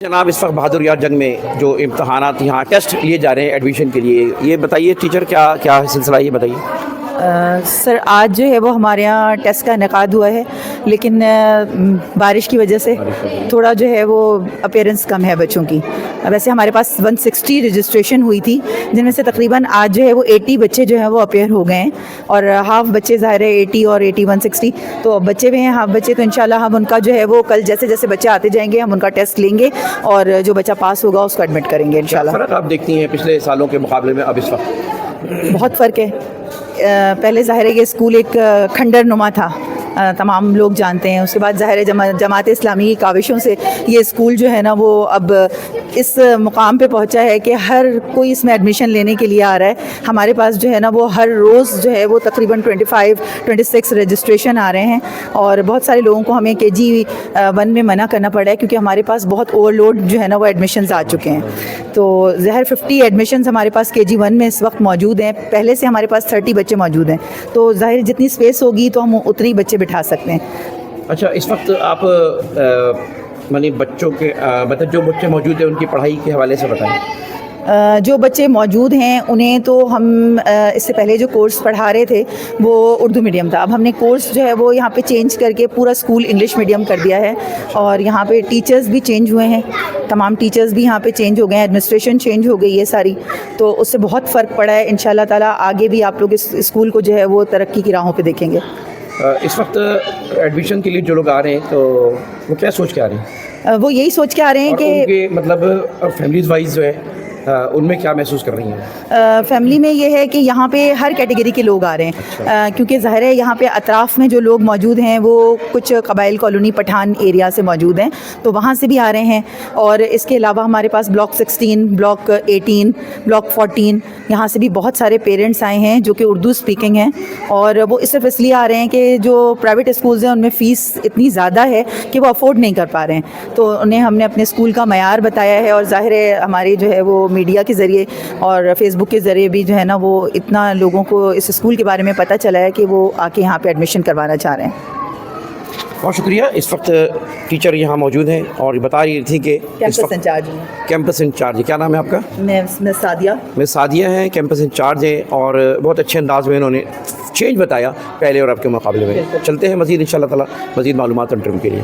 جناب اس وقت بہادر یار جنگ میں جو امتحانات یہاں ٹیسٹ لیے جا رہے ہیں ایڈمیشن کے لیے، یہ بتائیے ٹیچر کیا سلسلہ ہے، یہ بتائیے۔ سر آج جو ہے وہ ہمارے یہاں ٹیسٹ کا انعقاد ہوا ہے، لیکن بارش کی وجہ سے تھوڑا جو ہے وہ اپیرنس کم ہے بچوں کی۔ ویسے ہمارے پاس 160 رجسٹریشن ہوئی تھی، جن میں سے تقریباً آج جو ہے وہ 80 بچے جو ہیں وہ اپیئر ہو گئے ہیں، اور ہاف بچے ظاہر ہے 80 اور 80 160 تو بچے بھی ہیں، ہاف بچے تو انشاءاللہ ہم ان کا جو ہے وہ کل جیسے جیسے بچے آتے جائیں گے ہم ان کا ٹیسٹ لیں گے، اور جو بچہ پاس ہوگا اس کو ایڈمٹ کریں گے انشاءاللہ۔ فرق آپ دیکھتی ہیں پچھلے سالوں کے مقابلے میں اب اس وقت؟ بہت فرق ہے۔ پہلے ظاہر ہے یہ اسکول ایک کھنڈر نما تھا، تمام لوگ جانتے ہیں۔ اس کے بعد ظاہر ہے جماعت اسلامی کی کاوشوں سے یہ اسکول جو ہے نا وہ اب اس مقام پہ پہنچا ہے کہ ہر کوئی اس میں ایڈمیشن لینے کے لیے آ رہا ہے۔ ہمارے پاس جو ہے نا وہ ہر روز جو ہے وہ تقریباً 26 رجسٹریشن آ رہے ہیں، اور بہت سارے لوگوں کو ہمیں KG1 میں منع کرنا پڑا ہے کیونکہ ہمارے پاس بہت اوور لوڈ جو ہے نا وہ ایڈمیشنز آ چکے ہیں۔ تو ظاہر 50 ایڈمیشنز ہمارے پاس KG1 میں اس وقت موجود ہیں، پہلے سے ہمارے پاس 30 بچے موجود ہیں، تو ظاہر جتنی اسپیس ہوگی تو ہم اتنی بچے بٹھا سکتے ہیں۔ اچھا، اس وقت آپ بچوں کے جو بچے موجود ہیں ان کی پڑھائی کے حوالے سے بتائیں۔ جو بچے موجود ہیں انہیں تو ہم اس سے پہلے جو کورس پڑھا رہے تھے وہ اردو میڈیم تھا، اب ہم نے کورس جو ہے وہ یہاں پہ چینج کر کے پورا اسکول انگلش میڈیم کر دیا ہے، اور یہاں پہ ٹیچرز بھی چینج ہوئے ہیں، تمام ٹیچرز بھی یہاں پہ چینج ہو گئے ہیں، ایڈمنسٹریشن چینج ہو گئی ہے ساری، تو اس سے بہت فرق پڑا ہے۔ انشاءاللہ تعالیٰ آگے بھی آپ لوگ اس اسکول کو جو ہے وہ ترقی کی راہوں پہ دیکھیں گے۔ اس وقت ایڈمیشن کے لیے جو لوگ آ رہے ہیں تو وہ کیا سوچ کے آ رہے ہیں؟ وہ یہی سوچ کے آ رہے ہیں کہ ان کے مطلب فیملیز وائز جو ہے ان میں کیا محسوس کر رہی ہیں؟ فیملی میں یہ ہے کہ یہاں پہ ہر کیٹیگری کے لوگ آ رہے ہیں، کیونکہ ظاہر ہے یہاں پہ اطراف میں جو لوگ موجود ہیں وہ کچھ قبائل کالونی پٹھان ایریا سے موجود ہیں، تو وہاں سے بھی آ رہے ہیں، اور اس کے علاوہ ہمارے پاس بلاک 16 بلاک 18 بلاک 14 یہاں سے بھی بہت سارے پیرنٹس آئے ہیں جو کہ اردو اسپیکنگ ہیں، اور وہ صرف اس لیے آ رہے ہیں کہ جو پرائیویٹ اسکولز ہیں ان میں فیس اتنی زیادہ ہے کہ وہ افورڈ نہیں کر پا رہے ہیں، تو انہیں ہم نے اپنے اسکول کا معیار بتایا ہے، اور ظاہر ہے ہماری جو ہے وہ میڈیا کے ذریعے اور فیس بک کے ذریعے بھی جو ہے نا وہ اتنا لوگوں کو اس اسکول کے بارے میں پتہ چلا ہے کہ وہ آ کے یہاں پہ ایڈمیشن کروانا چاہ رہے ہیں۔ بہت شکریہ۔ اس وقت ٹیچر یہاں موجود ہیں اور بتا رہی تھی کہ کیمپس انچارج ہوں، کیمپس انچارج، کیا نام ہے آپ کا؟ میں سعدیہ۔ میں سعدیہ ہیں، کیمپس انچارج ہیں، اور بہت اچھے انداز میں انہوں نے چینج بتایا پہلے اور اب کے مقابلے میں۔ چلتے ہیں مزید انشاءاللہ تعالیٰ مزید معلومات انٹرویو کے لیے۔